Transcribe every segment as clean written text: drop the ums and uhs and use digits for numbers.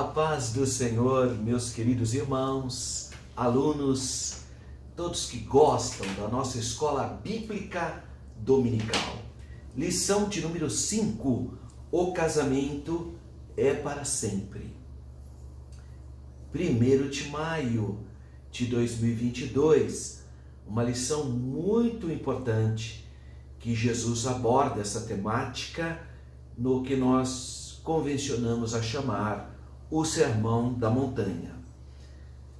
A paz do Senhor, meus queridos irmãos, alunos, todos que gostam da nossa escola bíblica dominical. Lição de número 5, o casamento é para sempre. 1 de maio de 2022, uma lição muito importante que Jesus aborda essa temática no que nós convencionamos a chamar o Sermão da Montanha.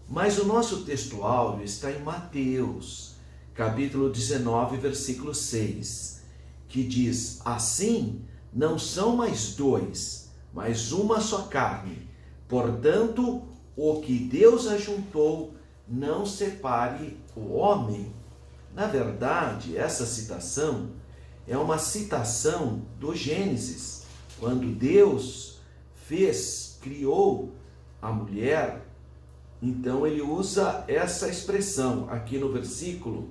Mas o nosso texto áureo está em Mateus, capítulo 19, versículo 6, que diz: assim não são mais dois, mas uma só carne. Portanto, o que Deus ajuntou, não separe o homem. Na verdade, essa citação é uma citação do Gênesis, quando Deus criou a mulher. Então ele usa essa expressão aqui no versículo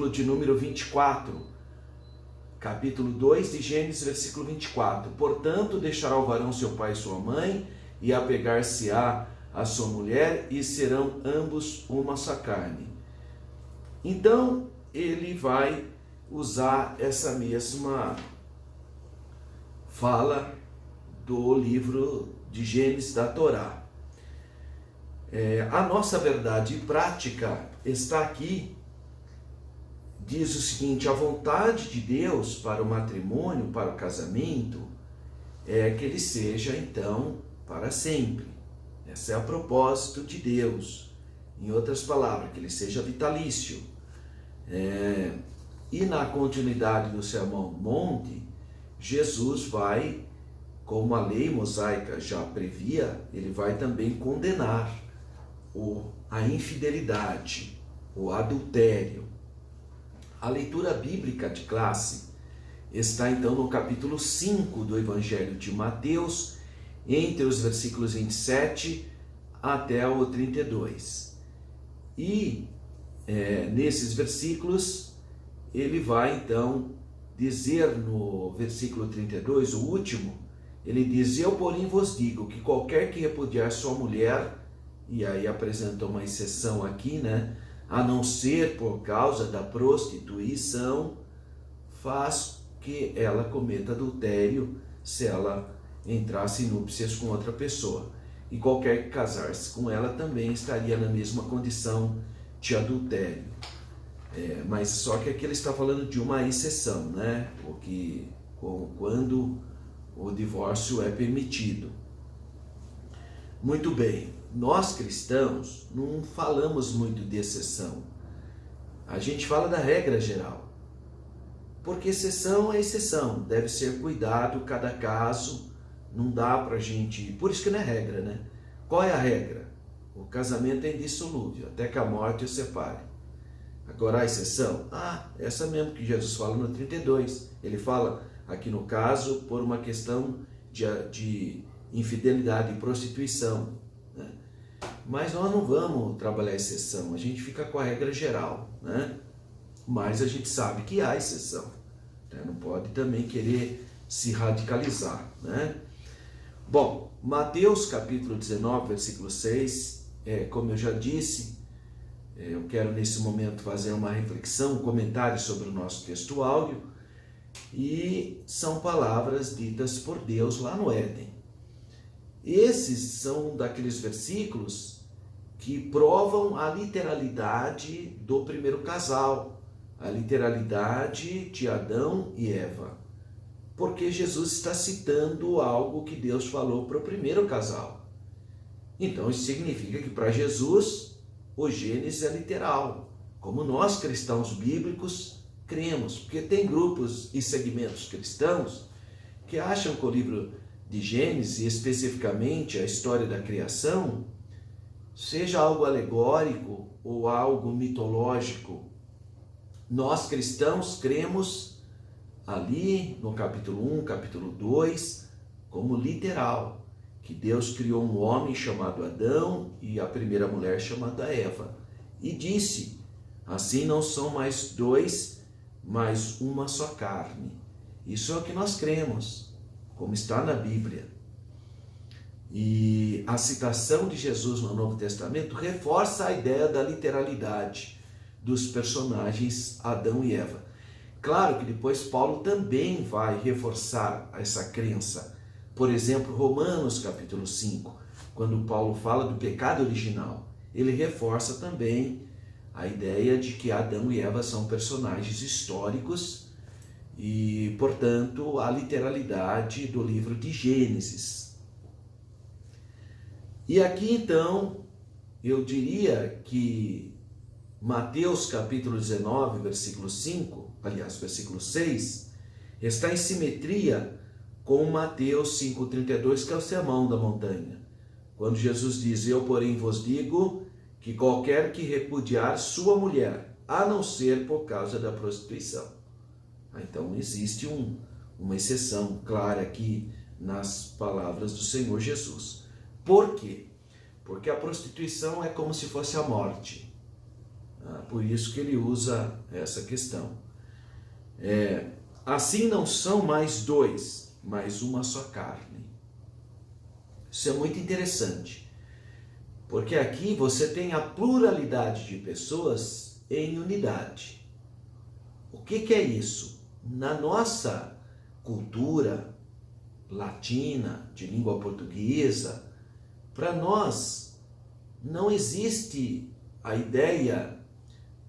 de número 24, capítulo 2 de Gênesis, versículo 24. Portanto, deixará o varão seu pai e sua mãe, e apegar-se-á a sua mulher, e serão ambos uma só carne. Então, ele vai usar essa mesma fala do livro de Gênesis da Torá. A nossa verdade prática está aqui. Diz o seguinte: a vontade de Deus para o matrimônio, para o casamento, é que ele seja, então, para sempre. Esse é o propósito de Deus. Em outras palavras, que ele seja vitalício. E na continuidade do Sermão do Monte, Jesus vai, como a lei mosaica já previa, ele vai também condenar a infidelidade, o adultério. A leitura bíblica de classe está então no capítulo 5 do Evangelho de Mateus, entre os versículos 27 até o 32. E nesses versículos ele vai então dizer no versículo 32, o último, ele diz: eu porém vos digo que qualquer que repudiar sua mulher, e aí apresenta uma exceção aqui, a não ser por causa da prostituição, faz que ela cometa adultério se ela entrasse em núpcias com outra pessoa. E qualquer que casar-se com ela também estaria na mesma condição de adultério. Mas só que aqui ele está falando de uma exceção, quando o divórcio é permitido. Muito bem, nós cristãos não falamos muito de exceção. A gente fala da regra geral. Porque exceção é exceção, deve ser cuidado cada caso, não dá pra gente... Por isso que não é regra, Qual é a regra? O casamento é indissolúvel, até que a morte o separe. Agora a exceção? Essa mesmo que Jesus fala no 32. Ele fala aqui no caso por uma questão de infidelidade e prostituição. Mas nós não vamos trabalhar a exceção, a gente fica com a regra geral. Mas a gente sabe que há exceção. Não pode também querer se radicalizar. Bom, Mateus capítulo 19, versículo 6, como eu já disse, eu quero nesse momento fazer uma reflexão, um comentário sobre o nosso texto áureo, e são palavras ditas por Deus lá no Éden. Esses são daqueles versículos que provam a literalidade do primeiro casal, a literalidade de Adão e Eva, porque Jesus está citando algo que Deus falou para o primeiro casal. Então isso significa que para Jesus o Gênesis é literal, como nós cristãos bíblicos cremos, porque tem grupos e segmentos cristãos que acham que o livro de Gênesis, especificamente a história da criação, seja algo alegórico ou algo mitológico. Nós cristãos cremos ali no capítulo 1, capítulo 2, como literal, que Deus criou um homem chamado Adão e a primeira mulher chamada Eva. E disse: assim não são mais dois, mas uma só carne. Isso é o que nós cremos, como está na Bíblia. E a citação de Jesus no Novo Testamento reforça a ideia da literalidade dos personagens Adão e Eva. Claro que depois Paulo também vai reforçar essa crença. Por exemplo, Romanos capítulo 5, quando Paulo fala do pecado original, ele reforça também a ideia de que Adão e Eva são personagens históricos e, portanto, a literalidade do livro de Gênesis. E aqui, então, eu diria que Mateus capítulo 19, versículo 5, aliás, versículo 6, está em simetria com Mateus 5,32, que é o Sermão da Montanha, quando Jesus diz: eu, porém, vos digo que qualquer que repudiar sua mulher, a não ser por causa da prostituição. Então, existe uma exceção clara aqui nas palavras do Senhor Jesus. Por quê? Porque a prostituição é como se fosse a morte. Por isso que ele usa essa questão. Assim não são mais dois, mas uma só carne. Isso é muito interessante, porque aqui você tem a pluralidade de pessoas em unidade. O que é isso? Na nossa cultura latina, de língua portuguesa, para nós não existe a ideia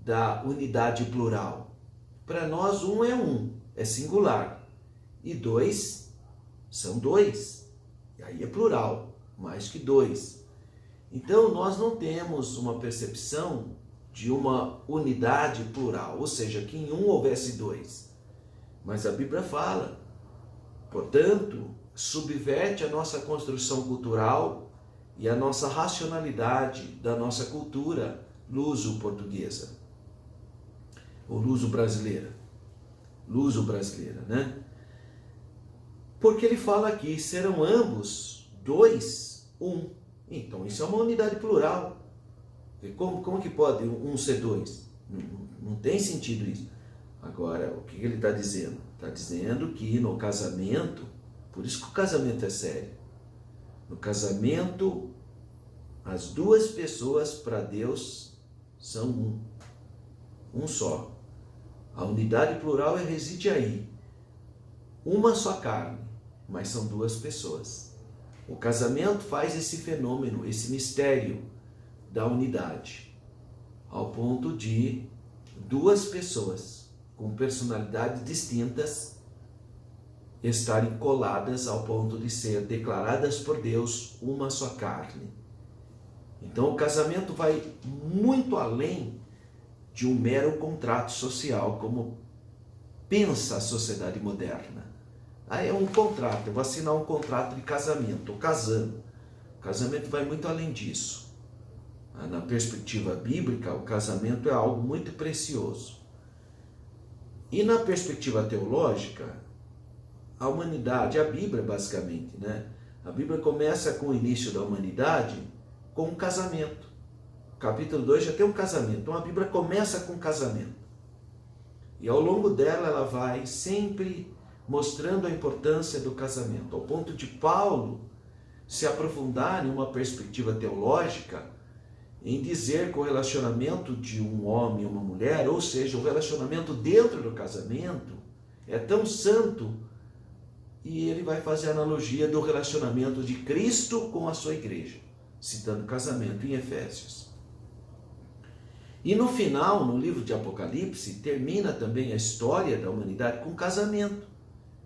da unidade plural. Para nós, um, é singular, e dois são dois, e aí é plural, mais que dois. Então, nós não temos uma percepção de uma unidade plural, ou seja, que em um houvesse dois. Mas a Bíblia fala, portanto, subverte a nossa construção cultural e a nossa racionalidade da nossa cultura luso-portuguesa, ou luso-brasileira, né? Porque ele fala aqui, serão ambos dois, um. Então, isso é uma unidade plural. E como que pode um ser dois? Não tem sentido isso. Agora, o que ele está dizendo? Está dizendo que no casamento, por isso que o casamento é sério. No casamento, as duas pessoas para Deus são um só. A unidade plural reside aí. Uma só carne, mas são duas pessoas. O casamento faz esse fenômeno, esse mistério da unidade, ao ponto de duas pessoas com personalidades distintas estarem coladas ao ponto de ser declaradas por Deus uma só carne. Então o casamento vai muito além de um mero contrato social, como pensa a sociedade moderna. É um contrato, eu vou assinar um contrato de casamento, estou casando. O casamento vai muito além disso. Na perspectiva bíblica, o casamento é algo muito precioso. E na perspectiva teológica, a humanidade, a Bíblia basicamente, né? A Bíblia começa com o início da humanidade com um casamento. O capítulo 2 já tem um casamento. Então a Bíblia começa com um casamento. E ao longo dela ela vai sempre mostrando a importância do casamento, ao ponto de Paulo se aprofundar em uma perspectiva teológica em dizer que o relacionamento de um homem e uma mulher, ou seja, o relacionamento dentro do casamento, é tão santo, e ele vai fazer a analogia do relacionamento de Cristo com a sua igreja, citando o casamento em Efésios. E no final, no livro de Apocalipse, termina também a história da humanidade com o casamento,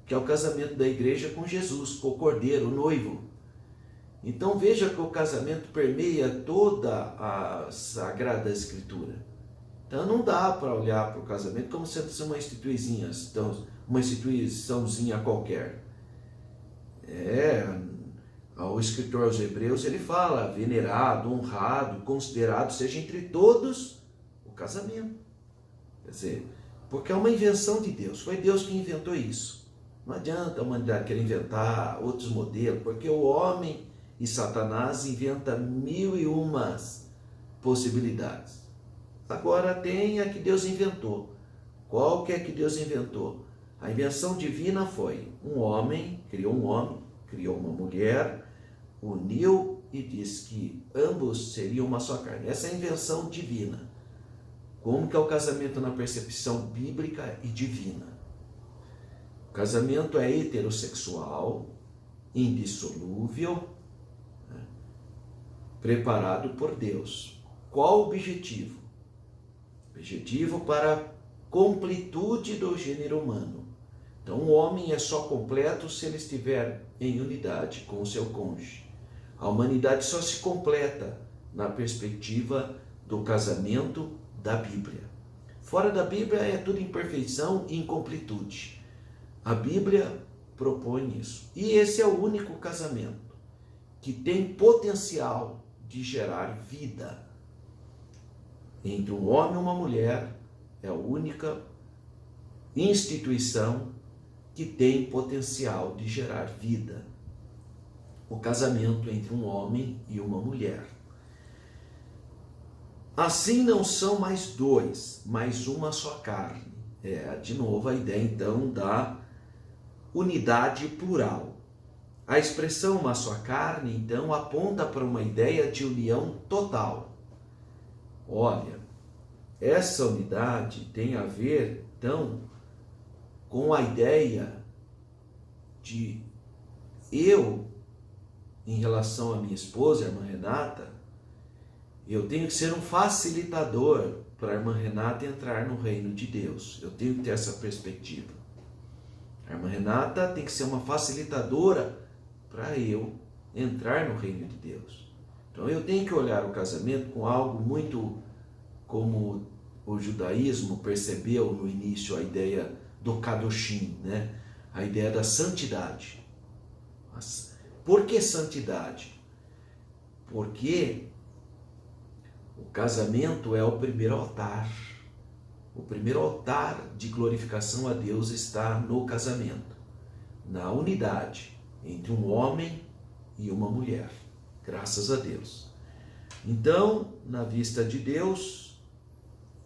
que é o casamento da igreja com Jesus, com o Cordeiro, o noivo. Então veja que o casamento permeia toda a Sagrada Escritura. Então não dá para olhar para o casamento como sendo uma instituiçãozinha qualquer. O escritor aos Hebreus, ele fala venerado, honrado, considerado, seja entre todos o casamento. Quer dizer, porque é uma invenção de Deus, foi Deus que inventou isso. Não adianta a humanidade querer inventar outros modelos, porque o homem e Satanás inventa 1001 possibilidades. Agora tem a que Deus inventou. Qual que é que Deus inventou? A invenção divina foi um homem, criou uma mulher, uniu e diz que ambos seriam uma só carne. Essa é a invenção divina. Como que é o casamento na percepção bíblica e divina? O casamento é heterossexual, indissolúvel, né, preparado por Deus. Qual o objetivo? Objetivo para a completude do gênero humano. Então, o homem é só completo se ele estiver em unidade com o seu cônjuge. A humanidade só se completa na perspectiva do casamento da Bíblia. Fora da Bíblia é tudo imperfeição e incompletude. A Bíblia propõe isso. E esse é o único casamento que tem potencial de gerar vida. Entre um homem e uma mulher é a única instituição que tem potencial de gerar vida. O casamento entre um homem e uma mulher. Assim não são mais dois, mas uma só carne. De novo, a ideia então da unidade plural. A expressão uma só carne, então, aponta para uma ideia de união total. Olha, essa unidade tem a ver, então, com a ideia de eu, em relação à minha esposa, a irmã Renata, eu tenho que ser um facilitador para a irmã Renata entrar no reino de Deus. Eu tenho que ter essa perspectiva. A irmã Renata tem que ser uma facilitadora para eu entrar no reino de Deus. Então eu tenho que olhar o casamento com algo muito como o judaísmo percebeu no início a ideia do kadoshim, né? A ideia da santidade. Mas por que santidade? Porque o casamento é o primeiro altar. O primeiro altar de glorificação a Deus está no casamento, na unidade entre um homem e uma mulher. Graças a Deus. Então, na vista de Deus,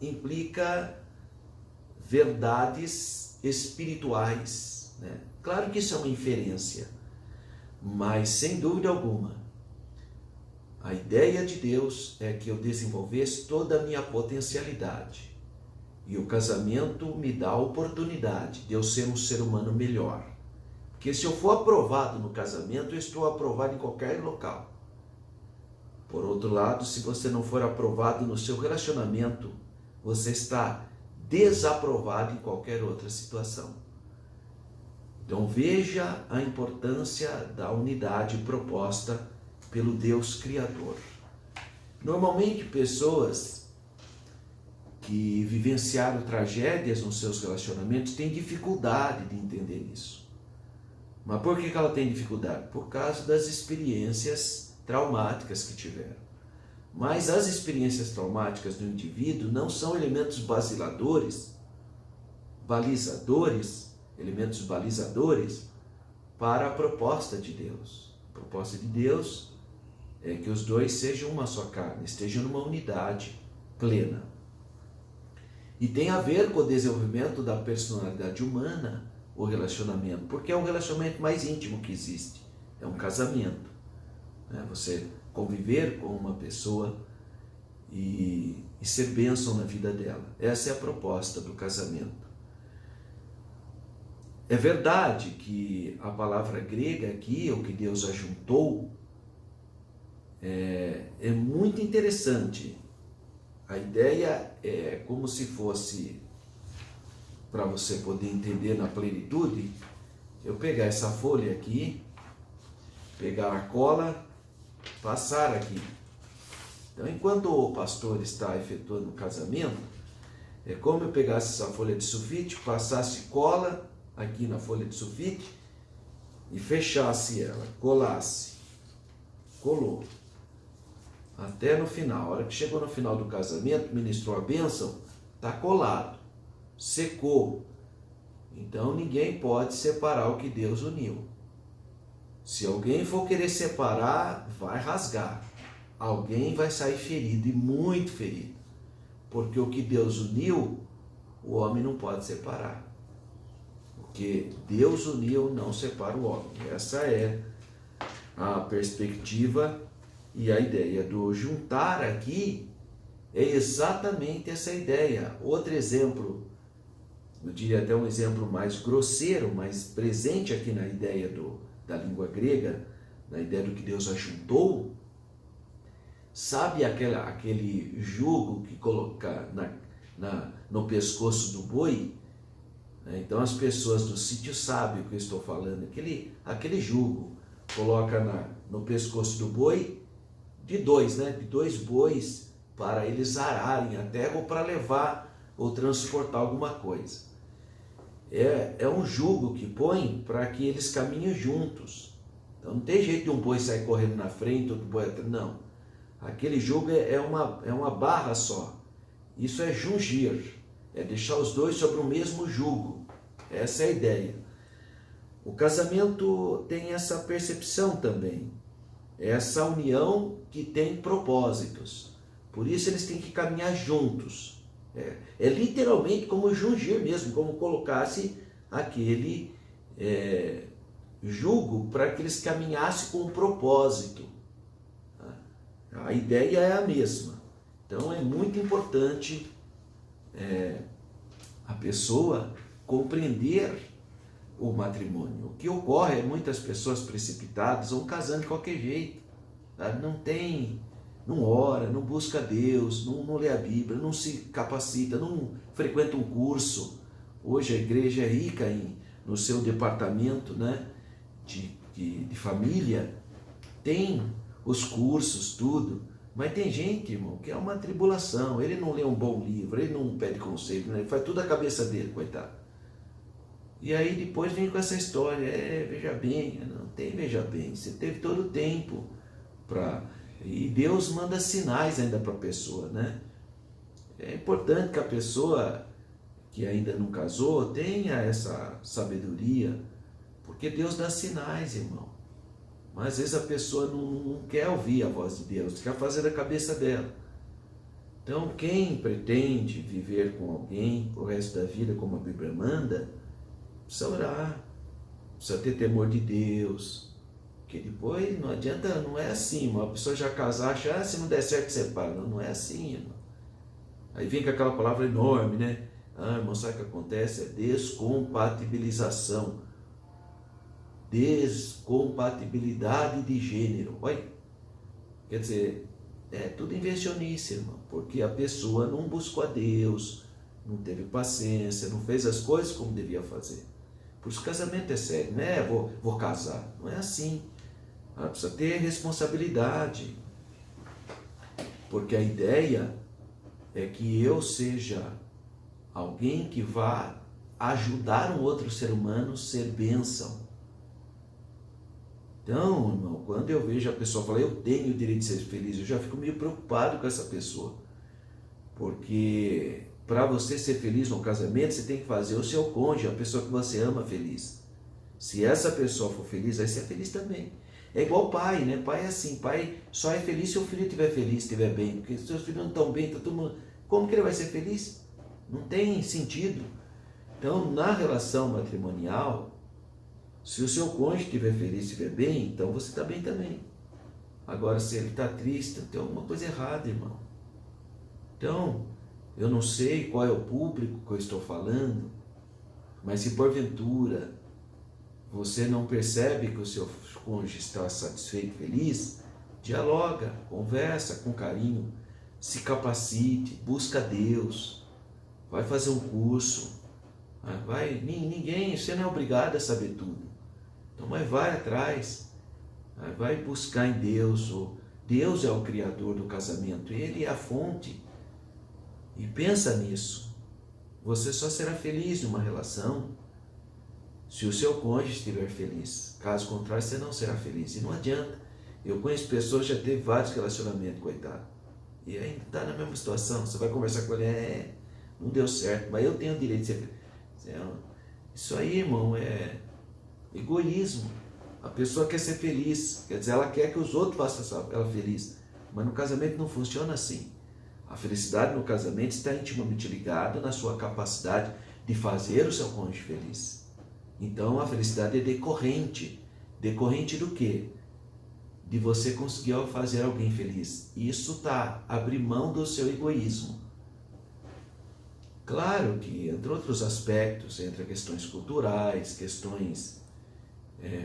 implica verdades espirituais, né? Claro que isso é uma inferência, mas sem dúvida alguma, a ideia de Deus é que eu desenvolvesse toda a minha potencialidade. E o casamento me dá a oportunidade de eu ser um ser humano melhor. Porque se eu for aprovado no casamento, eu estou aprovado em qualquer local. Por outro lado, se você não for aprovado no seu relacionamento, você está desaprovado em qualquer outra situação. Então veja a importância da unidade proposta pelo Deus Criador. Normalmente pessoas que vivenciaram tragédias nos seus relacionamentos têm dificuldade de entender isso. Mas por que ela tem dificuldade? Por causa das experiências traumáticas que tiveram. Mas as experiências traumáticas do indivíduo não são elementos elementos balizadores para a proposta de Deus. A proposta de Deus é que os dois sejam uma só carne, estejam numa unidade plena. E tem a ver com o desenvolvimento da personalidade humana, o relacionamento, porque é o relacionamento mais íntimo que existe, é um casamento. Você conviver com uma pessoa e ser bênção na vida dela. Essa é a proposta do casamento. É verdade que a palavra grega aqui, o que Deus ajuntou, é muito interessante. A ideia é como se fosse, para você poder entender na plenitude, eu pegar essa folha aqui, pegar a cola, passar aqui. Então, enquanto o pastor está efetuando o casamento, é como eu pegasse essa folha de sulfite, passasse cola aqui na folha de sulfite e fechasse ela, colasse, colou. Até no final, a hora que chegou no final do casamento, ministrou a bênção, está colado, secou. Então ninguém pode separar o que Deus uniu. Se alguém for querer separar, vai rasgar. Alguém vai sair ferido, e muito ferido. Porque o que Deus uniu, o homem não pode separar. O que Deus uniu não separa o homem. Essa é a perspectiva e a ideia do juntar aqui é exatamente essa ideia. Outro exemplo, eu diria até um exemplo mais grosseiro, mas presente aqui na ideia da língua grega, na ideia do que Deus ajuntou. Sabe aquele jugo que coloca no pescoço do boi? Então as pessoas do sítio sabem o que eu estou falando. Aquele jugo coloca no pescoço do boi, de dois bois, para eles ararem a terra ou para levar ou transportar alguma coisa. É um jugo que põe para que eles caminhem juntos. Então não tem jeito de um boi sair correndo na frente, outro boi atrás, não. Aquele jugo é uma barra só. Isso é jungir, é deixar os dois sobre o mesmo jugo. Essa é a ideia. O casamento tem essa percepção também, essa união que tem propósitos. Por isso eles têm que caminhar juntos. É literalmente como jungir mesmo, como colocasse aquele jugo para que eles caminhassem com um propósito. A ideia é a mesma. Então é muito importante a pessoa compreender o matrimônio. O que ocorre é muitas pessoas precipitadas vão casando de qualquer jeito. Sabe? Não ora, não busca Deus, não lê a Bíblia, não se capacita, não frequenta um curso. Hoje a igreja é rica no seu departamento, né, de família, tem os cursos, tudo, mas tem gente, irmão, que é uma tribulação. Ele não lê um bom livro, ele não pede conselho, né? Ele faz tudo a cabeça dele, coitado. E aí depois vem com essa história, veja bem, não tem veja bem, você teve todo o tempo para... E Deus manda sinais ainda para a pessoa, né? É importante que a pessoa que ainda não casou tenha essa sabedoria, porque Deus dá sinais, irmão. Mas às vezes a pessoa não quer ouvir a voz de Deus, quer fazer da cabeça dela. Então quem pretende viver com alguém pro resto da vida, como a Bíblia manda, precisa orar, precisa ter temor de Deus. Porque depois não adianta, não é assim, uma pessoa já casar, acha, se não der certo separa. Não é assim, irmão. Aí vem com aquela palavra enorme, né? Irmão, sabe o que acontece? É descompatibilização. Descompatibilidade de gênero. Olha, quer dizer, é tudo invencionice, irmão. Porque a pessoa não buscou a Deus, não teve paciência, não fez as coisas como devia fazer. Por isso o casamento é sério, não é vou casar. Não é assim. Ela precisa ter responsabilidade. Porque a ideia é que eu seja alguém que vá ajudar um outro ser humano a ser bênção. Então, irmão, quando eu vejo a pessoa falar, eu tenho o direito de ser feliz, eu já fico meio preocupado com essa pessoa. Porque para você ser feliz no casamento, você tem que fazer o seu cônjuge, a pessoa que você ama, feliz. Se essa pessoa for feliz, aí você é feliz também. É igual pai, né? Pai é assim, pai só é feliz se o filho estiver feliz, estiver bem. Porque se seus filhos não estão bem, tá todo mundo... como que ele vai ser feliz? Não tem sentido. Então, na relação matrimonial, se o seu cônjuge estiver feliz, estiver bem, então você está bem também. Agora, se ele está triste, tem alguma coisa errada, irmão. Então, eu não sei qual é o público que eu estou falando, mas se porventura você não percebe que o seu cônjuge está satisfeito, feliz, dialoga, conversa com carinho, se capacite, busca Deus, vai fazer um curso, você não é obrigado a saber tudo, então vai atrás, vai buscar em Deus. Deus é o criador do casamento, Ele é a fonte, e pensa nisso. Você só será feliz numa relação se o seu cônjuge estiver feliz. Caso contrário, você não será feliz. E não adianta. Eu conheço pessoas que já teve vários relacionamentos, coitado. E ainda está na mesma situação. Você vai conversar com ele, não deu certo, mas eu tenho o direito de ser feliz. Isso aí, irmão, é egoísmo. A pessoa quer ser feliz, quer dizer, ela quer que os outros façam ela feliz. Mas no casamento não funciona assim. A felicidade no casamento está intimamente ligada na sua capacidade de fazer o seu cônjuge feliz. Então a felicidade é decorrente. Decorrente do quê? de você conseguir fazer alguém feliz. Isso tá abrir mão do seu egoísmo. Claro que, entre outros aspectos, entre questões culturais, questões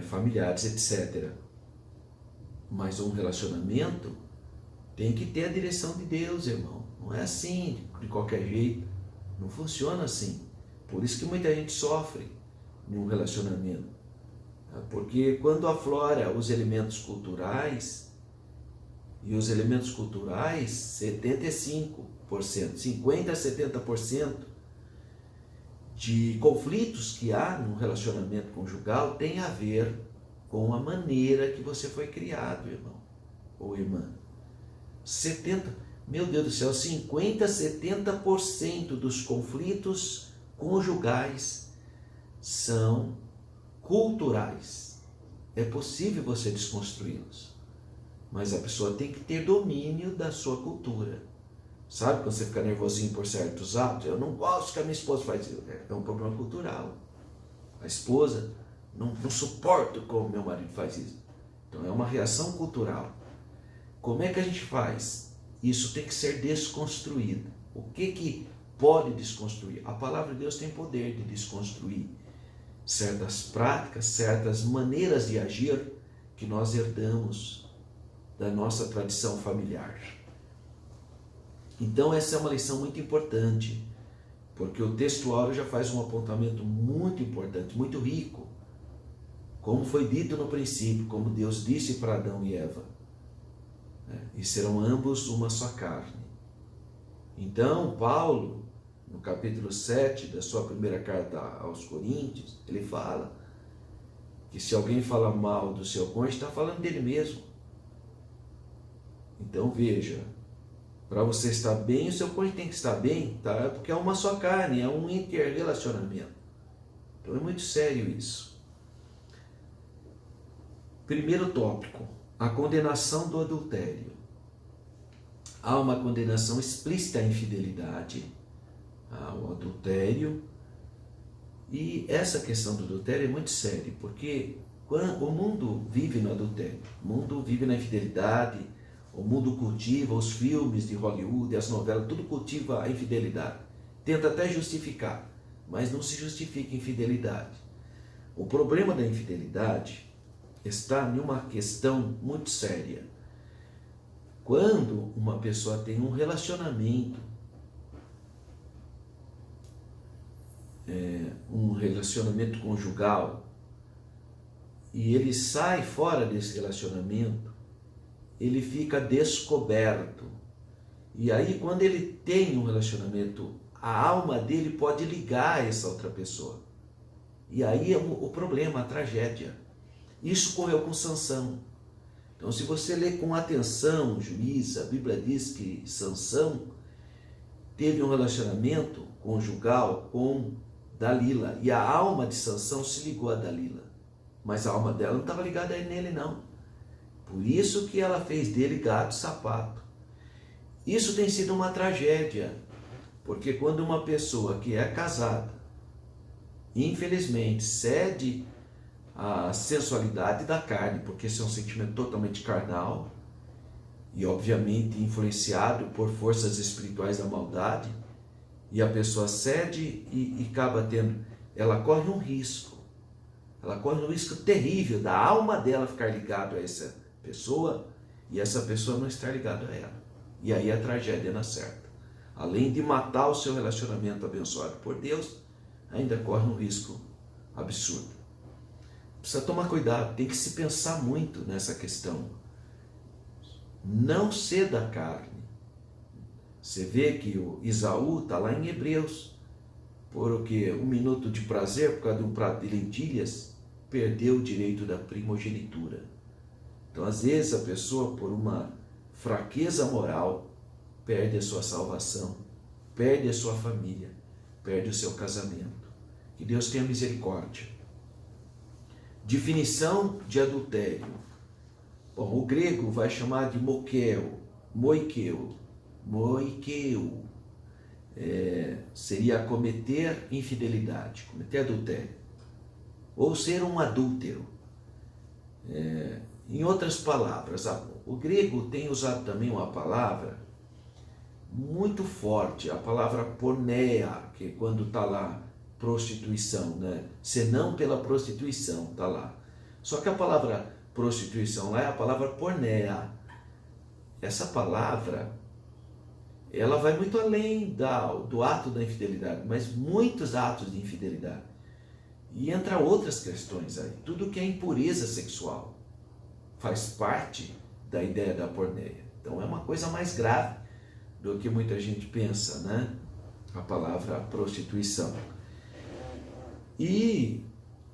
familiares, etc. Mas um relacionamento tem que ter a direção de Deus, irmão. Não é assim, de qualquer jeito. Não funciona assim. Por isso que muita gente sofre em um relacionamento. Porque quando aflora os elementos culturais, e os elementos culturais, 75%, 50% a 70% de conflitos que há no relacionamento conjugal tem a ver com a maneira que você foi criado, irmão ou irmã. 70%, meu Deus do céu, 50% a 70% dos conflitos conjugais são culturais. É possível você desconstruí-los, mas a pessoa tem que ter domínio da sua cultura. Sabe quando você fica nervosinho por certos atos? Eu não gosto que a minha esposa faz isso. É um problema cultural. A esposa não suporta como meu marido faz isso. Então é uma reação cultural. Como é que a gente faz? Isso tem que ser desconstruído. O que pode desconstruir? A palavra de Deus tem poder de desconstruir certas práticas, certas maneiras de agir que nós herdamos da nossa tradição familiar. Então essa é uma lição muito importante, porque o textuário já faz um apontamento muito importante, muito rico. Como foi dito no princípio, como Deus disse para Adão e Eva, e serão ambos uma só carne. Então Paulo, no capítulo 7 da sua primeira carta aos Coríntios, ele fala que se alguém fala mal do seu cônjuge, está falando dele mesmo. Então veja, para você estar bem, o seu cônjuge tem que estar bem, tá? Porque é uma só carne, é um interrelacionamento. Então é muito sério isso. Primeiro tópico, a condenação do adultério. Há uma condenação explícita à infidelidade, ao adultério, e essa questão do adultério é muito séria, porque o mundo vive no adultério, o mundo vive na infidelidade, o mundo cultiva os filmes de Hollywood, as novelas, tudo cultiva a infidelidade. Tenta até justificar, mas não se justifica a infidelidade. O problema da infidelidade está em uma questão muito séria. Quando uma pessoa tem um relacionamento conjugal e ele sai fora desse relacionamento, ele fica descoberto. E aí, quando ele tem um relacionamento, a alma dele pode ligar a essa outra pessoa. E aí é o problema, a tragédia. Isso ocorreu com Sansão. Então, se você ler com atenção, Juízes, a Bíblia diz que Sansão teve um relacionamento conjugal com Dalila. E a alma de Sansão se ligou a Dalila. Mas a alma dela não estava ligada nele, não. Por isso que ela fez dele gato sapato. Isso tem sido uma tragédia, porque quando uma pessoa que é casada, infelizmente, cede à sensualidade da carne, porque esse é um sentimento totalmente carnal, e obviamente influenciado por forças espirituais da maldade, e a pessoa cede e acaba tendo, ela corre um risco terrível da alma dela ficar ligado a essa pessoa e essa pessoa não estar ligada a ela. E aí a tragédia não certa. Além de matar o seu relacionamento abençoado por Deus, ainda corre um risco absurdo. Precisa tomar cuidado, tem que se pensar muito nessa questão. Não ceda a carne. Você vê que o Esaú está lá em Hebreus, porque um minuto de prazer, por causa de um prato de lentilhas, perdeu o direito da primogenitura. Então, às vezes, a pessoa, por uma fraqueza moral, perde a sua salvação, perde a sua família, perde o seu casamento. Que Deus tenha misericórdia. Definição de adultério. Bom, o grego vai chamar de moikeo. Seria cometer infidelidade, cometer adultério, ou ser um adúltero. Em outras palavras, o grego tem usado também uma palavra muito forte, a palavra porneia, que é quando está lá prostituição, né? Senão pela prostituição, está lá. Só que a palavra prostituição lá é a palavra porneia. Essa palavra, ela vai muito além do ato da infidelidade, mas muitos atos de infidelidade. E entra outras questões aí. Tudo que é impureza sexual faz parte da ideia da porneia. Então é uma coisa mais grave do que muita gente pensa, né? A palavra prostituição. E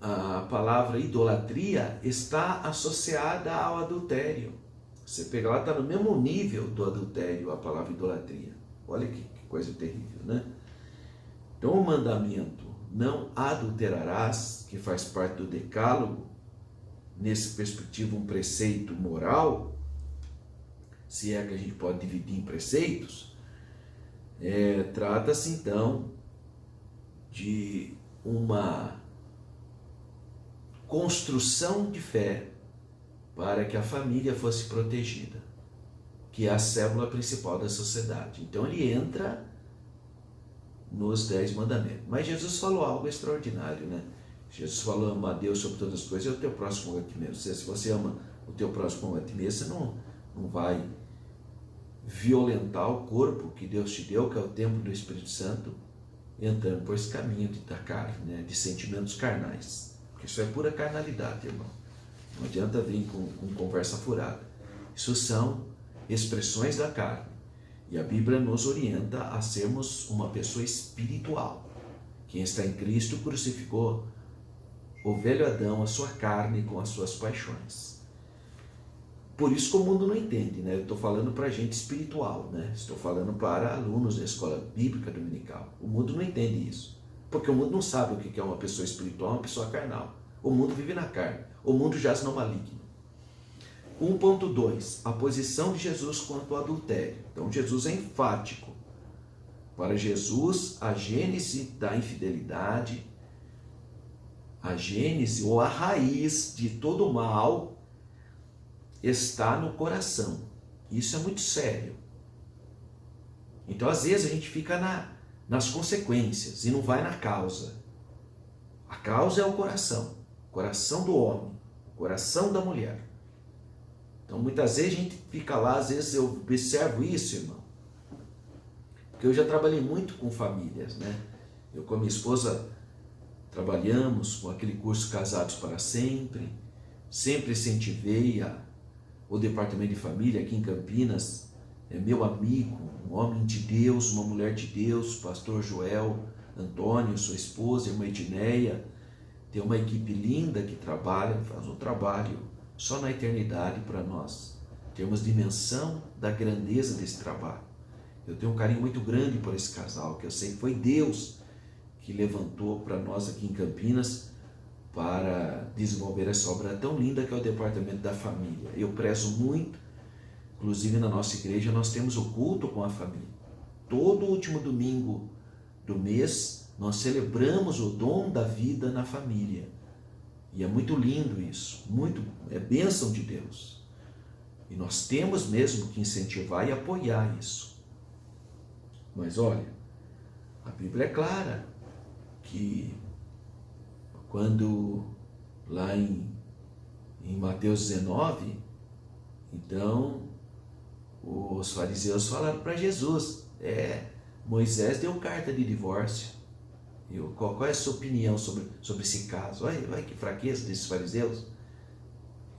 a palavra idolatria está associada ao adultério. Você pega lá, está no mesmo nível do adultério a palavra idolatria. Olha que coisa terrível, né? Então o mandamento não adulterarás, que faz parte do decálogo, nesse perspectiva um preceito moral, se é que a gente pode dividir em preceitos, trata-se então de uma construção de fé para que a família fosse protegida, que é a célula principal da sociedade. Então ele entra nos 10 mandamentos. Mas Jesus falou algo extraordinário, né? Jesus falou: ama a Deus sobre todas as coisas e o teu próximo como a ti mesmo. Se você ama o teu próximo como a ti mesmo, você não vai violentar o corpo que Deus te deu, que é o templo do Espírito Santo, entrando por esse caminho da carne, né? De sentimentos carnais. Porque isso é pura carnalidade, irmão. Não adianta vir com conversa furada. Isso são expressões da carne. E a Bíblia nos orienta a sermos uma pessoa espiritual. Quem está em Cristo crucificou o velho Adão, a sua carne com as suas paixões. Por isso que o mundo não entende, né? Eu estou falando para gente espiritual, né? Estou falando para alunos da escola bíblica dominical. O mundo não entende isso. Porque o mundo não sabe o que é uma pessoa espiritual, uma pessoa carnal. O mundo vive na carne. O mundo jaz no maligno. 1.2. A posição de Jesus quanto ao adultério. Então Jesus é enfático. Para Jesus, a gênese da infidelidade, a gênese ou a raiz de todo o mal está no coração. Isso é muito sério. Então, às vezes, a gente fica nas consequências e não vai na causa. A causa é o coração do homem, o coração da mulher. Então, muitas vezes a gente fica lá, às vezes eu observo isso, irmão. Porque eu já trabalhei muito com famílias, né? Eu com a minha esposa trabalhamos com aquele curso Casados para Sempre, sempre incentivei o departamento de família aqui em Campinas, é meu amigo, um homem de Deus, uma mulher de Deus, pastor Joel Antônio, sua esposa, irmã Edneia, tem uma equipe linda que trabalha, faz um trabalho só na eternidade para nós termos dimensão da grandeza desse trabalho. Eu tenho um carinho muito grande por esse casal, que eu sei que foi Deus que levantou para nós aqui em Campinas para desenvolver essa obra tão linda que é o Departamento da Família. Eu prezo muito, inclusive na nossa igreja nós temos o culto com a família. Todo último domingo do mês nós celebramos o dom da vida na família. E é muito lindo isso, é bênção de Deus. E nós temos mesmo que incentivar e apoiar isso. Mas olha, a Bíblia é clara que quando lá em Mateus 19, então os fariseus falaram para Jesus, Moisés deu carta de divórcio. Qual é a sua opinião sobre esse caso? Olha que fraqueza desses fariseus.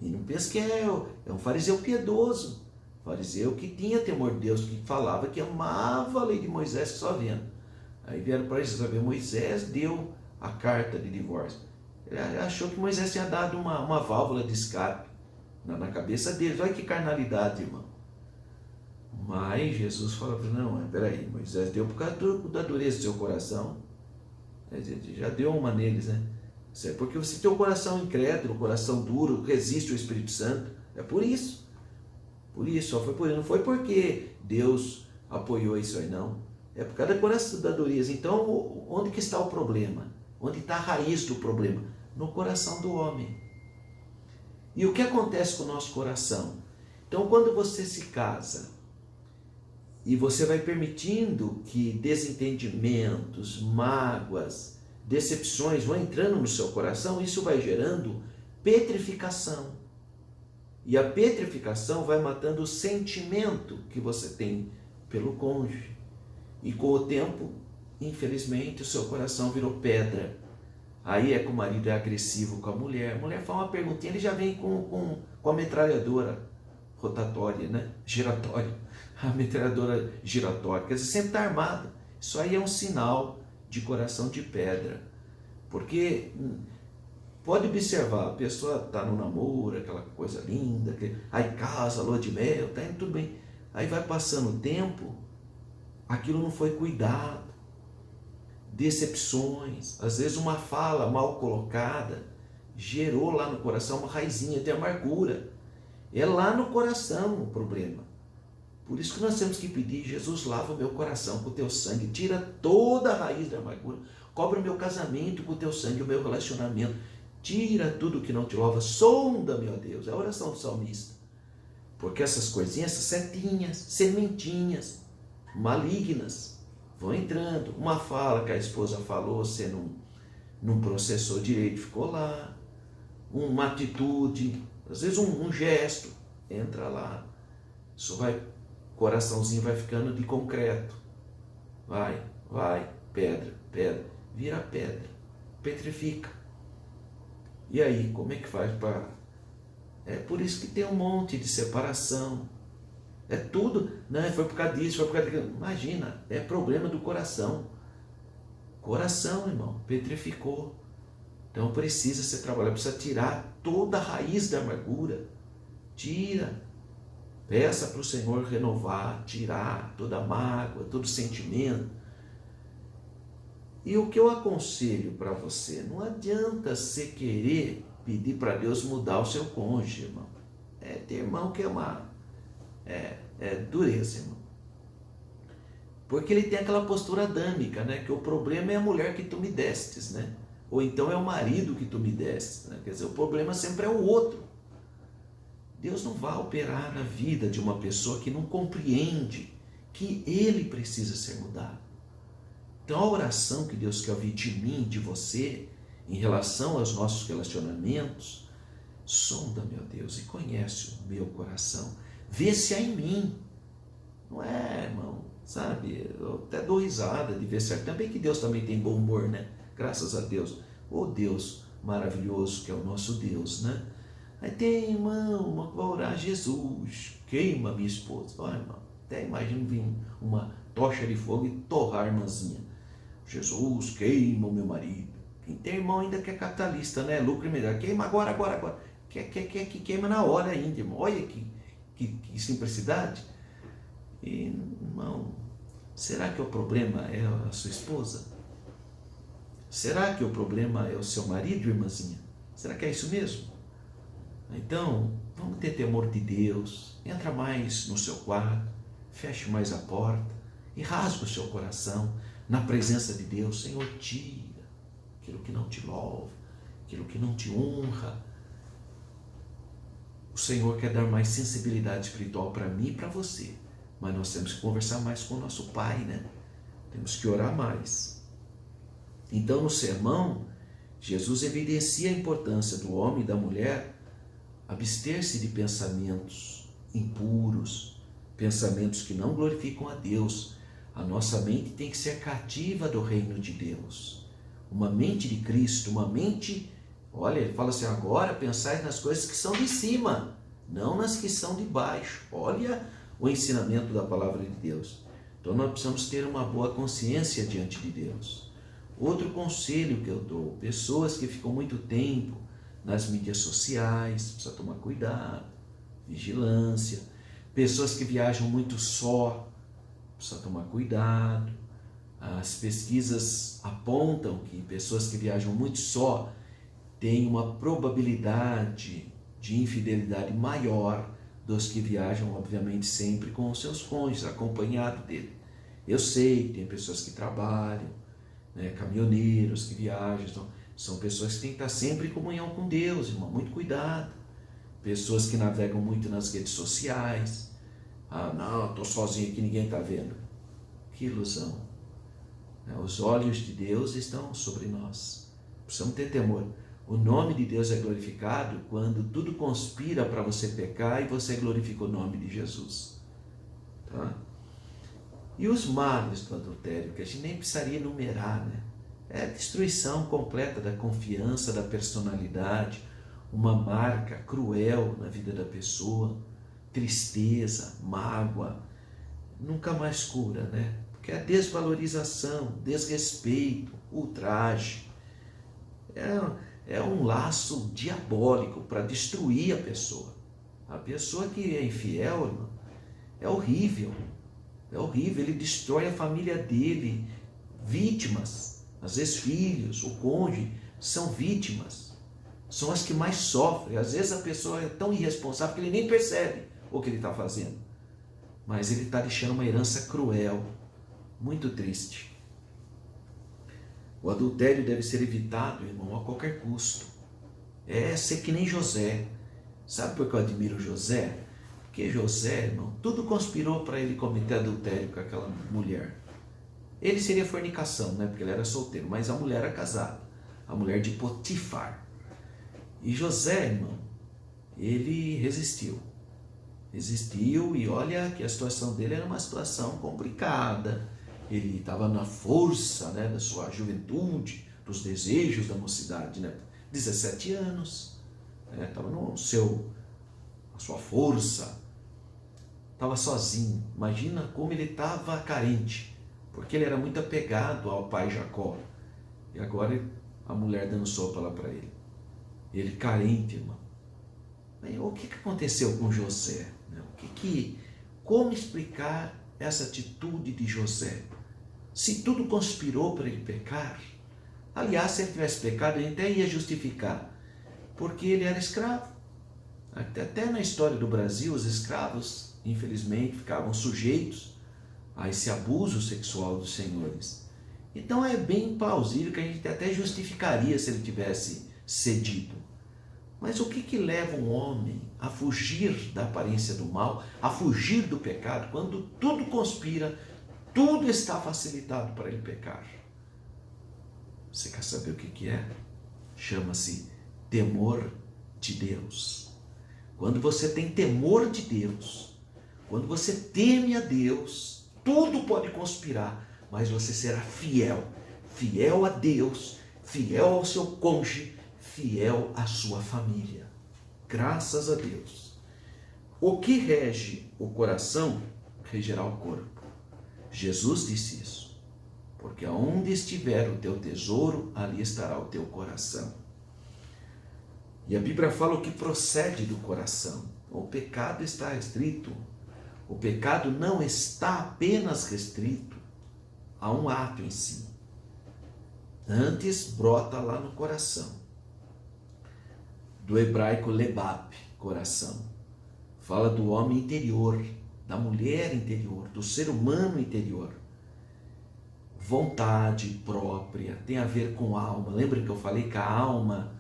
E não pensa que é um fariseu piedoso, fariseu que tinha temor de Deus, que falava que amava a lei de Moisés, que só vendo. Aí vieram para Jesus, Moisés deu a carta de divórcio. Ele achou que Moisés tinha dado uma válvula de escape na cabeça deles. Olha que carnalidade, irmão. Mas Jesus falou para ele, não, peraí, Moisés deu por causa da dureza do seu coração. Já deu uma neles, né? Isso é porque você tem o coração incrédulo, o coração duro, resiste ao Espírito Santo. É por isso. Por isso, só foi por isso. Não foi porque Deus apoiou isso aí, não. É por causa do coração da dureza. Então, onde que está o problema? Onde está a raiz do problema? No coração do homem. E o que acontece com o nosso coração? Então, quando você se casa e você vai permitindo que desentendimentos, mágoas, decepções vão entrando no seu coração, isso vai gerando petrificação. E a petrificação vai matando o sentimento que você tem pelo cônjuge. E com o tempo, infelizmente, o seu coração virou pedra. Aí é que o marido é agressivo com a mulher faz uma perguntinha, ele já vem com a metralhadora rotatória, né? Giratória. A metralhadora giratória, quer dizer, sempre está armado. Isso aí é um sinal de coração de pedra. Porque pode observar, a pessoa está no namoro, aquela coisa linda, aí casa, lua de mel, tá indo tudo bem. Aí vai passando o tempo, aquilo não foi cuidado. Decepções, às vezes uma fala mal colocada, gerou lá no coração uma raizinha de amargura. É lá no coração o problema. Por isso que nós temos que pedir: Jesus, lava o meu coração com o teu sangue, tira toda a raiz da amargura, cobre o meu casamento com o teu sangue, o meu relacionamento, tira tudo que não te louva, sonda-me, ó Deus. É a oração do salmista. Porque essas coisinhas, essas setinhas, sementinhas malignas vão entrando. Uma fala que a esposa falou, você não processou direito, ficou lá. Uma atitude, às vezes um gesto, entra lá. Isso vai, coraçãozinho vai ficando de concreto. Vai, pedra, vira pedra, petrifica. E aí, como é que faz para... É por isso que tem um monte de separação. É tudo, né? Foi por causa disso, foi por causa daquilo. Imagina, é problema do coração. Coração, irmão, petrificou. Então precisa ser trabalhado, precisa tirar toda a raiz da amargura. Tira. Peça para o Senhor renovar, tirar toda a mágoa, todo sentimento. E o que eu aconselho para você, não adianta você querer pedir para Deus mudar o seu cônjuge, irmão. Tem irmão que é dureza, irmão. Porque ele tem aquela postura adâmica, né? Que o problema é a mulher que tu me destes, né? Ou então é o marido que tu me destes, né? Quer dizer, o problema sempre é o outro. Deus não vai operar na vida de uma pessoa que não compreende que ele precisa ser mudado. Então a oração que Deus quer ouvir de mim, de você, em relação aos nossos relacionamentos, sonda, meu Deus, e conhece o meu coração. Vê se há em mim. Não é, irmão, sabe? Eu até dou risada de ver certo. Também que Deus também tem bom humor, né? Graças a Deus. Ô Deus maravilhoso que é o nosso Deus, né? Aí tem irmão que vai orar: Jesus, queima minha esposa. Olha, irmão, até imagino vir uma tocha de fogo e torrar a irmãzinha. Jesus, queima o meu marido. Quem tem irmão ainda que é capitalista, né? Lucro imediato. Queima agora. Quer que queima na hora ainda, irmão. Olha que simplicidade. E, irmão, será que o problema é a sua esposa? Será que o problema é o seu marido, irmãzinha? Será que é isso mesmo? Então, vamos ter temor de Deus. Entra mais no seu quarto, feche mais a porta e rasga o seu coração na presença de Deus. Senhor, tira aquilo que não te louva, aquilo que não te honra. O Senhor quer dar mais sensibilidade espiritual para mim e para você, mas nós temos que conversar mais com o nosso Pai, né? Temos que orar mais. Então, no sermão, Jesus evidencia a importância do homem e da mulher abster-se de pensamentos impuros, pensamentos que não glorificam a Deus. A nossa mente tem que ser cativa do reino de Deus. Uma mente de Cristo, uma mente... Olha, ele fala assim: agora pensai nas coisas que são de cima, não nas que são de baixo. Olha o ensinamento da palavra de Deus. Então nós precisamos ter uma boa consciência diante de Deus. Outro conselho que eu dou: pessoas que ficam muito tempo nas mídias sociais, precisa tomar cuidado, vigilância. Pessoas que viajam muito só, precisa tomar cuidado. As pesquisas apontam que pessoas que viajam muito só têm uma probabilidade de infidelidade maior dos que viajam, obviamente, sempre com os seus cônjuges, acompanhado dele. Eu sei que tem pessoas que trabalham, né, caminhoneiros que viajam, então, são pessoas que têm que estar sempre em comunhão com Deus, irmão, muito cuidado. pessoas que navegam muito nas redes sociais. Ah, não, estou sozinho aqui, ninguém está vendo. Que ilusão. Os olhos de Deus estão sobre nós. Precisamos ter temor. O nome de Deus é glorificado quando tudo conspira para você pecar e você glorifica o nome de Jesus. Tá? E os males do adultério, que a gente nem precisaria enumerar, né? É a destruição completa da confiança, da personalidade, uma marca cruel na vida da pessoa, tristeza, mágoa, nunca mais cura, né? Porque é a desvalorização, desrespeito, ultraje, é um laço diabólico para destruir a pessoa. A pessoa que é infiel, irmão, é horrível, ele destrói a família dele, vítimas, às vezes filhos, o cônjuge, são vítimas, são as que mais sofrem. Às vezes a pessoa é tão irresponsável que ele nem percebe o que ele está fazendo, mas ele está deixando uma herança cruel, muito triste. O adultério deve ser evitado, irmão, a qualquer custo. É ser que nem José. Sabe por que eu admiro José? Porque José, irmão, tudo conspirou para ele cometer adultério com aquela mulher. Ele seria fornicação, né? Porque ele era solteiro, mas a mulher era casada. A mulher de Potifar. E José, irmão, ele resistiu. Resistiu, e olha que a situação dele era uma situação complicada. Ele estava na força, né, da sua juventude, dos desejos da mocidade, né? 17 anos, estava na sua força, estava sozinho. Imagina como ele estava carente, porque ele era muito apegado ao pai Jacó. E agora a mulher dando sopa lá para ele. Ele carente, irmão. O que aconteceu com José? Como explicar essa atitude de José? Se tudo conspirou para ele pecar, aliás, se ele tivesse pecado, ele até ia justificar, porque ele era escravo. Até na história do Brasil, os escravos, infelizmente, ficavam sujeitos a esse abuso sexual dos senhores. Então é bem plausível que a gente até justificaria se ele tivesse cedido. Mas o que leva um homem a fugir da aparência do mal, a fugir do pecado, quando tudo conspira, tudo está facilitado para ele pecar? Você quer saber o que é? Chama-se temor de Deus. Quando você tem temor de Deus, quando você teme a Deus, tudo pode conspirar, mas você será fiel. Fiel a Deus, fiel ao seu cônjuge, fiel à sua família. Graças a Deus. O que rege o coração, regerá o corpo. Jesus disse isso. Porque aonde estiver o teu tesouro, ali estará o teu coração. E a Bíblia fala o que procede do coração. O pecado está restrito. O pecado não está apenas restrito a um ato em si. Antes brota lá no coração. Do hebraico lebab, coração. Fala do homem interior, da mulher interior, do ser humano interior. Vontade própria, tem a ver com a alma. Lembra que eu falei que a alma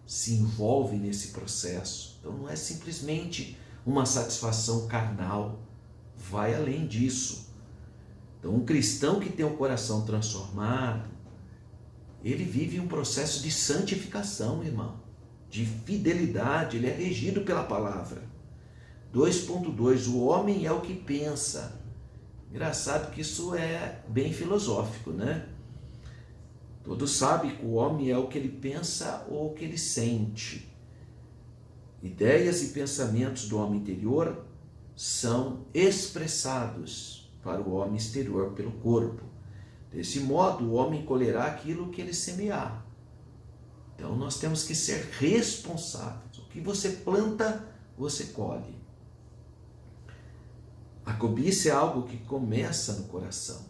se envolve nesse processo? Então não é simplesmente uma satisfação carnal, vai além disso. Então um cristão que tem o coração transformado, ele vive um processo de santificação, irmão, de fidelidade, ele é regido pela palavra. 2.2, o homem é o que pensa. Engraçado que isso é bem filosófico, né? Todos sabem que o homem é o que ele pensa ou o que ele sente. Ideias e pensamentos do homem interior são expressados para o homem exterior pelo corpo. Desse modo, o homem colherá aquilo que ele semear. Então, nós temos que ser responsáveis. O que você planta, você colhe. A cobiça é algo que começa no coração.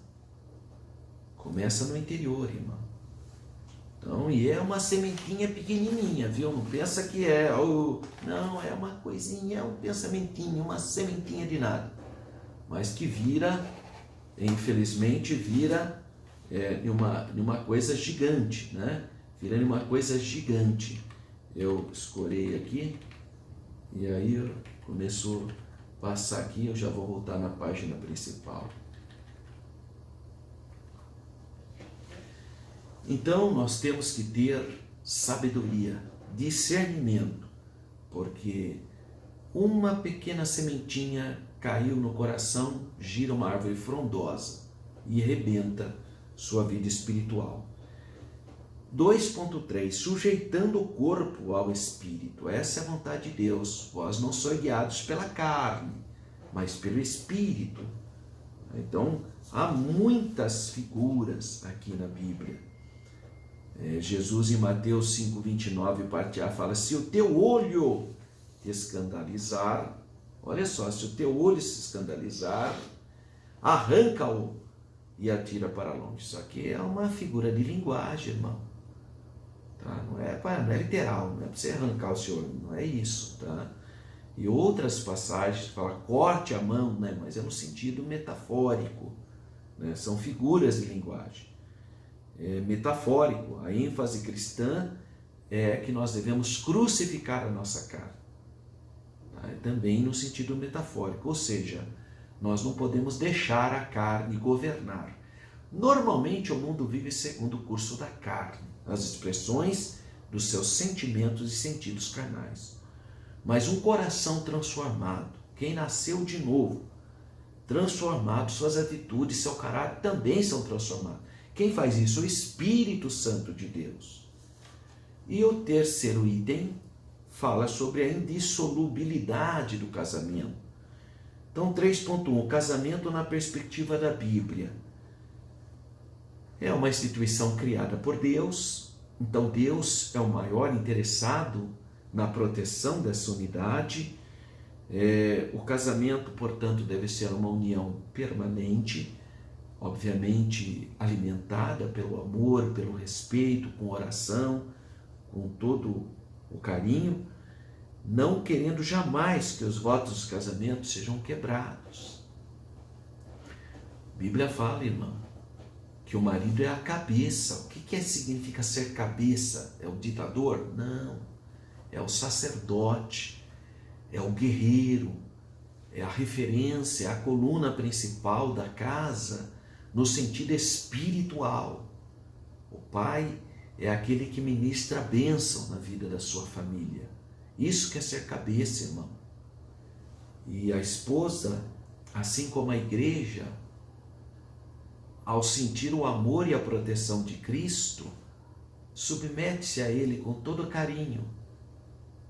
Começa no interior, irmão. Então, e é uma sementinha pequenininha, viu? Não pensa que é, não, é uma coisinha, é um pensamentinho, uma sementinha de nada. Mas que vira, infelizmente, vira uma coisa gigante, né? Vira uma coisa gigante. Eu escorei aqui E aí começou a passar aqui, eu já vou voltar na página principal. Então nós temos que ter sabedoria, discernimento, porque uma pequena sementinha caiu no coração, gira uma árvore frondosa e arrebenta sua vida espiritual. 2.3, sujeitando o corpo ao Espírito. Essa é a vontade de Deus. Vós não sois guiados pela carne, mas pelo Espírito. Então, há muitas figuras aqui na Bíblia. Jesus em Mateus 5,29, parte A, fala: se o teu olho te escandalizar, olha só, se o teu olho se escandalizar, arranca-o e atira para longe. Isso aqui é uma figura de linguagem, irmão. Tá? Não é literal, não é para você arrancar o seu olho, não é isso. Tá? E outras passagens falam corte a mão, né? Mas é no sentido metafórico, né? São figuras de linguagem. Metafórico. A ênfase cristã é que nós devemos crucificar a nossa carne. Tá? Também no sentido metafórico, ou seja, nós não podemos deixar a carne governar. Normalmente o mundo vive segundo o curso da carne, as expressões dos seus sentimentos e sentidos carnais. Mas um coração transformado, quem nasceu de novo, transformado, suas atitudes, seu caráter também são transformados. Quem faz isso? O Espírito Santo de Deus. E o terceiro item fala sobre a indissolubilidade do casamento. Então, 3.1, casamento na perspectiva da Bíblia. É uma instituição criada por Deus, então Deus é o maior interessado na proteção dessa unidade. O casamento, portanto, deve ser uma união permanente, obviamente alimentada pelo amor, pelo respeito, com oração, com todo o carinho, não querendo jamais que os votos do casamento sejam quebrados. A Bíblia fala, irmão, que o marido é a cabeça. O que significa ser cabeça? É o ditador? Não. É o sacerdote, é o guerreiro, é a referência, é a coluna principal da casa, no sentido espiritual. O pai é aquele que ministra a bênção na vida da sua família. Isso que é ser cabeça, irmão. E a esposa, assim como a igreja, ao sentir o amor e a proteção de Cristo, submete-se a Ele com todo carinho,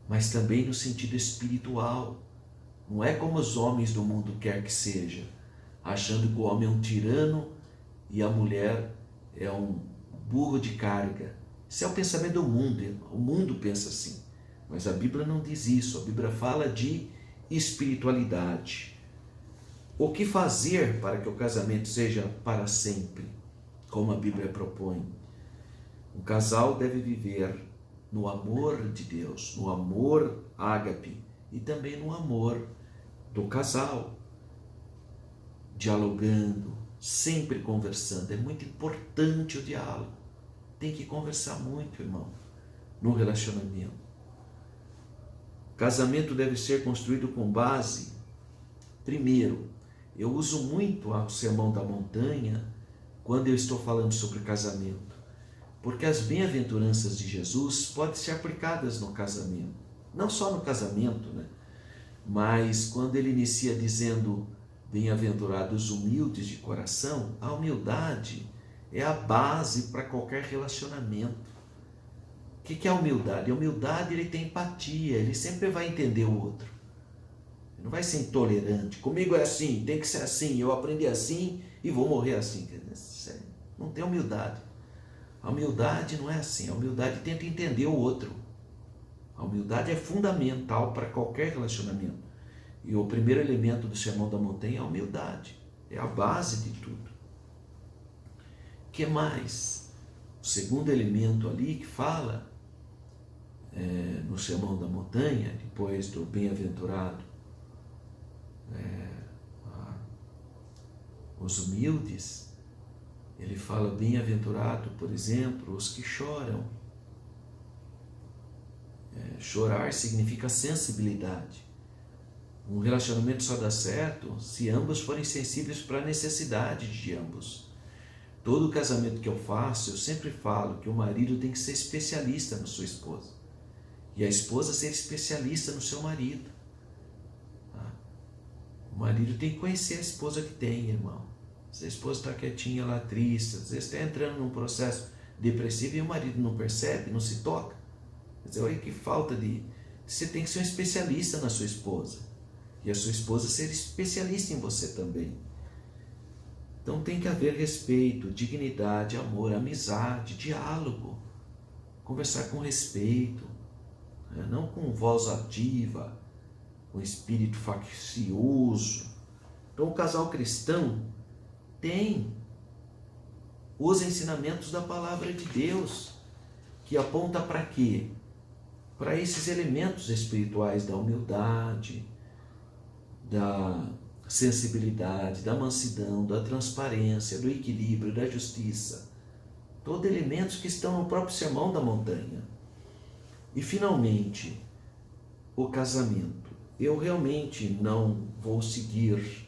mas também no sentido espiritual. Não é como os homens do mundo quer que seja, achando que o homem é um tirano e a mulher é um burro de carga. Isso é o pensamento do mundo, irmão. O mundo pensa assim. Mas a Bíblia não diz isso. A Bíblia fala de espiritualidade. O que fazer para que o casamento seja para sempre, como a Bíblia propõe? Um casal deve viver no amor de Deus, no amor ágape e também no amor do casal, dialogando, sempre conversando. É muito importante o diálogo. Tem que conversar muito, irmão, no relacionamento. O casamento deve ser construído com base, primeiro, eu uso muito o Sermão da Montanha quando eu estou falando sobre casamento, porque as bem-aventuranças de Jesus podem ser aplicadas no casamento, não só no casamento, né? Mas quando ele inicia dizendo bem-aventurados humildes de coração, a humildade é a base para qualquer relacionamento. O que é a humildade? A humildade, ele tem empatia, ele sempre vai entender o outro. Ele não vai ser intolerante. Comigo é assim, tem que ser assim, eu aprendi assim e vou morrer assim. Não tem humildade. A humildade não é assim, a humildade tenta entender o outro. A humildade é fundamental para qualquer relacionamento. E o primeiro elemento do Sermão da Montanha é a humildade. É a base de tudo. O que mais? O segundo elemento ali que fala no Sermão da Montanha, depois do bem-aventurado, os humildes, ele fala bem-aventurado, por exemplo, os que choram. Chorar significa sensibilidade. Um relacionamento só dá certo se ambos forem sensíveis para a necessidade de ambos. Todo casamento que eu faço, eu sempre falo que o marido tem que ser especialista na sua esposa. E a esposa ser especialista no seu marido. Tá? O marido tem que conhecer a esposa que tem, irmão. Se a esposa está quietinha lá, triste, às vezes está entrando num processo depressivo e o marido não percebe, não se toca. Quer dizer, olha que falta de... Você tem que ser um especialista na sua esposa. E a sua esposa ser especialista em você também. Então tem que haver respeito, dignidade, amor, amizade, diálogo. Conversar com respeito, né? Não com voz ativa, com espírito faccioso. Então o casal cristão tem os ensinamentos da palavra de Deus, que aponta para quê? Para esses elementos espirituais da humildade, da sensibilidade, da mansidão, da transparência, do equilíbrio, da justiça. Todos elementos que estão no próprio Sermão da Montanha. E finalmente, o casamento. Eu realmente não vou seguir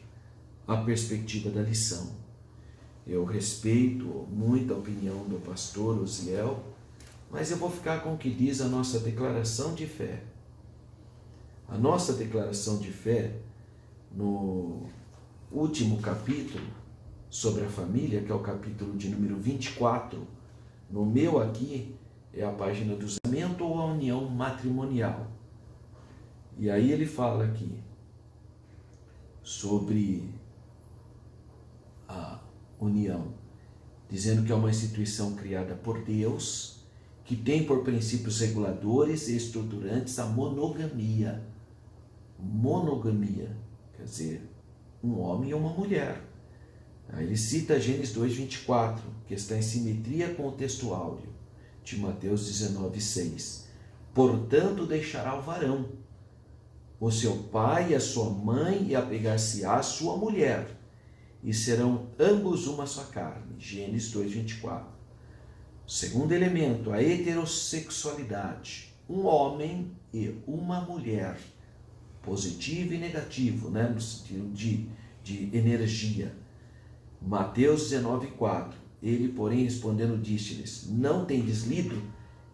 a perspectiva da lição. Eu respeito muito a opinião do pastor Osiel, mas eu vou ficar com o que diz a nossa declaração de fé. A nossa declaração de fé, no último capítulo sobre a família, que é o capítulo de número 24, no meu aqui é a página do casamento ou a união matrimonial. E aí ele fala aqui sobre a união, dizendo que é uma instituição criada por Deus, que tem por princípios reguladores e estruturantes a monogamia. Monogamia, quer dizer, um homem e uma mulher. Aí ele cita Gênesis 2:24, que está em simetria com o texto áureo de Mateus 19:6. Portanto, deixará o varão o seu pai e a sua mãe e apegar-se-á à sua mulher, e serão ambos uma só carne. Gênesis 2:24. Segundo elemento, a heterossexualidade. Um homem e uma mulher. Positivo e negativo, né? No sentido de energia. Mateus 19:4. Ele, porém, respondendo, disse-lhes: não tendes lido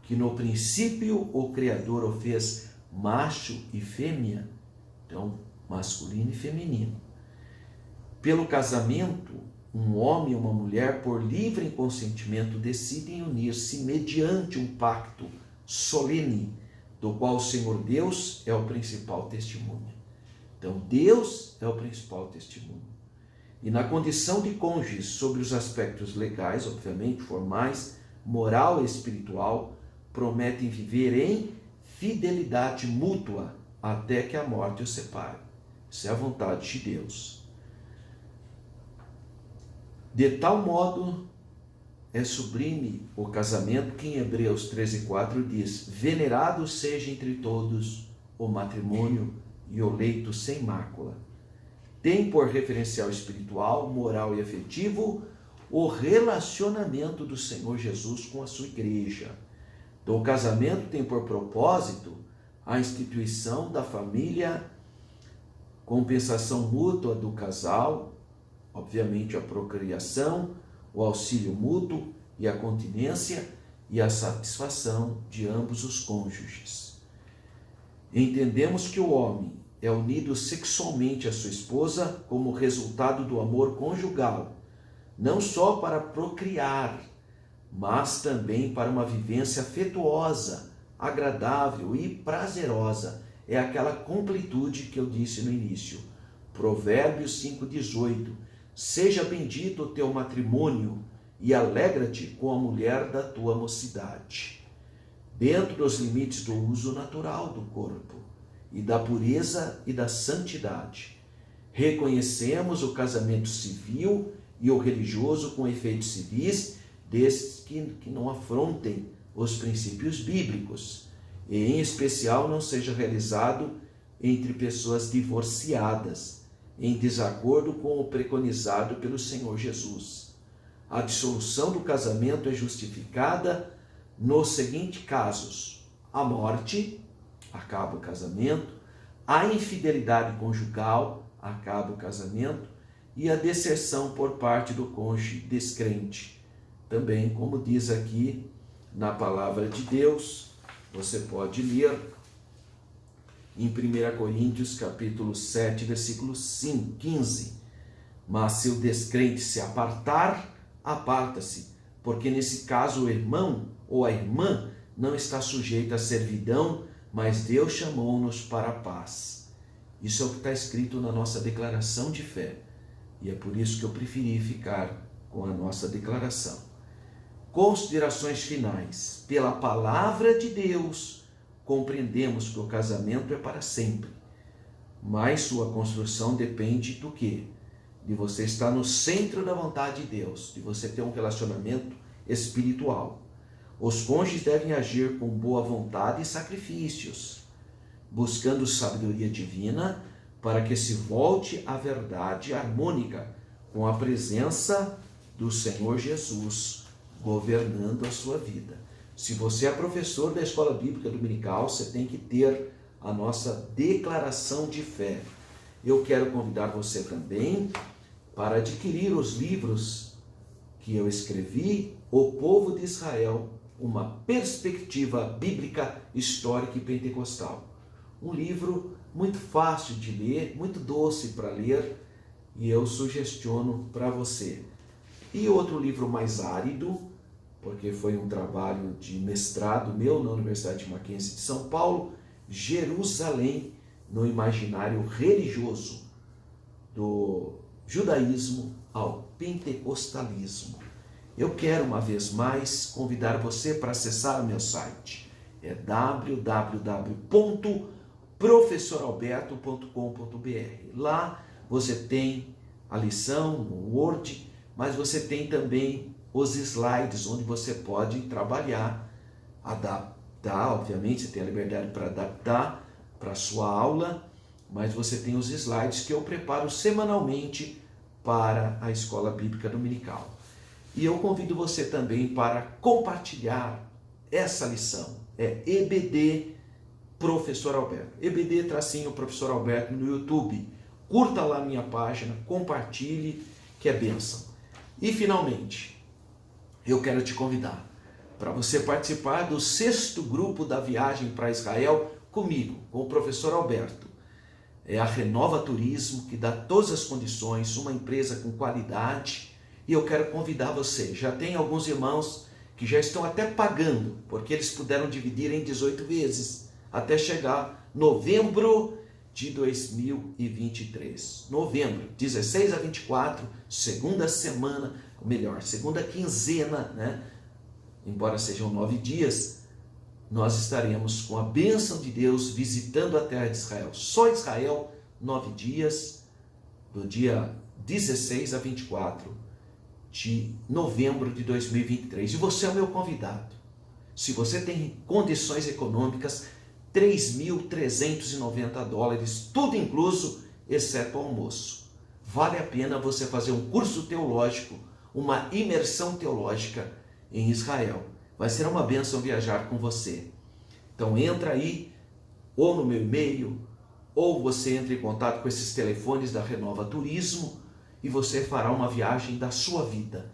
que no princípio o Criador o fez macho e fêmea? Então, masculino e feminino. Pelo casamento, um homem e uma mulher, por livre consentimento, decidem unir-se mediante um pacto solene, do qual o Senhor Deus é o principal testemunha. Então, Deus é o principal testemunho. E na condição de cônjuges, sobre os aspectos legais, obviamente, formais, moral e espiritual, prometem viver em fidelidade mútua até que a morte os separe. Isso é a vontade de Deus. De tal modo é sublime o casamento que em Hebreus 13:4 diz: venerado seja entre todos o matrimônio e o leito sem mácula. Tem por referencial espiritual, moral e afetivo o relacionamento do Senhor Jesus com a sua igreja. Então, o casamento tem por propósito a instituição da família, compensação mútua do casal, obviamente a procriação, o auxílio mútuo e a continência e a satisfação de ambos os cônjuges. Entendemos que o homem é unido sexualmente à sua esposa como resultado do amor conjugal, não só para procriar, mas também para uma vivência afetuosa, agradável e prazerosa. É aquela completude que eu disse no início. Provérbios 5:18. Seja bendito o teu matrimônio e alegra-te com a mulher da tua mocidade, dentro dos limites do uso natural do corpo e da pureza e da santidade. Reconhecemos o casamento civil e o religioso com efeitos civis, desde que não afrontem os princípios bíblicos, e em especial não seja realizado entre pessoas divorciadas, em desacordo com o preconizado pelo Senhor Jesus. A dissolução do casamento é justificada nos seguintes casos: a morte, acaba o casamento, a infidelidade conjugal, acaba o casamento, e a deserção por parte do cônjuge descrente. Também, como diz aqui na palavra de Deus, você pode ler em 1 Coríntios capítulo 7, versículo 15. Mas se o descrente se apartar, aparta-se, porque nesse caso o irmão ou a irmã não está sujeito à servidão, mas Deus chamou-nos para a paz. Isso é o que está escrito na nossa declaração de fé. E é por isso que eu preferi ficar com a nossa declaração. Considerações finais. Pela palavra de Deus, compreendemos que o casamento é para sempre. Mas sua construção depende do quê? De você estar no centro da vontade de Deus, de você ter um relacionamento espiritual. Os cônjuges devem agir com boa vontade e sacrifícios, buscando sabedoria divina para que se volte à verdade harmônica com a presença do Senhor Jesus governando a sua vida. Se você é professor da Escola Bíblica Dominical, você tem que ter a nossa declaração de fé. Eu quero convidar você também para adquirir os livros que eu escrevi, O Povo de Israel, uma perspectiva bíblica, histórica e pentecostal. Um livro muito fácil de ler, muito doce para ler, e eu sugestiono para você. E outro livro mais árido, porque foi um trabalho de mestrado meu na Universidade de Mackenzie de São Paulo, Jerusalém no imaginário religioso, do judaísmo ao pentecostalismo. Eu quero uma vez mais convidar você para acessar o meu site. É www.professoralberto.com.br. Lá você tem a lição no Word, mas você tem também os slides onde você pode trabalhar, adaptar, obviamente você tem a liberdade para adaptar para a sua aula, mas você tem os slides que eu preparo semanalmente para a Escola Bíblica Dominical. E eu convido você também para compartilhar essa lição. É EBD Professor Alberto. EBD Professor Alberto no YouTube. Curta lá a minha página, compartilhe, que é bênção. E finalmente, eu quero te convidar para você participar do 6º grupo da viagem para Israel comigo, com o professor Alberto. É a Renova Turismo, que dá todas as condições, uma empresa com qualidade, e eu quero convidar você. Já tem alguns irmãos que já estão até pagando, porque eles puderam dividir em 18 vezes, até chegar novembro de 2023. Novembro, 16 a 24, segunda semana, ou melhor, segunda quinzena, né? Embora sejam 9 dias, nós estaremos com a bênção de Deus visitando a terra de Israel. Só Israel, 9 dias, do dia 16 a 24 de novembro de 2023. E você é o meu convidado. Se você tem condições econômicas, $3.390, tudo incluso, exceto o almoço. Vale a pena você fazer um curso teológico, uma imersão teológica em Israel. Vai ser uma bênção viajar com você. Então entra aí, ou no meu e-mail, ou você entra em contato com esses telefones da Renova Turismo e você fará uma viagem da sua vida.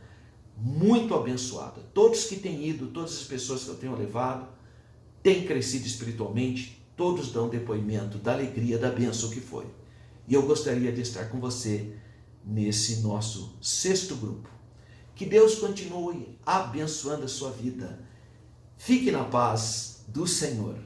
Muito abençoada. Todos que têm ido, todas as pessoas que eu tenho levado, têm crescido espiritualmente, todos dão depoimento da alegria, da bênção que foi. E eu gostaria de estar com você nesse nosso 6º grupo. Que Deus continue abençoando a sua vida. Fique na paz do Senhor.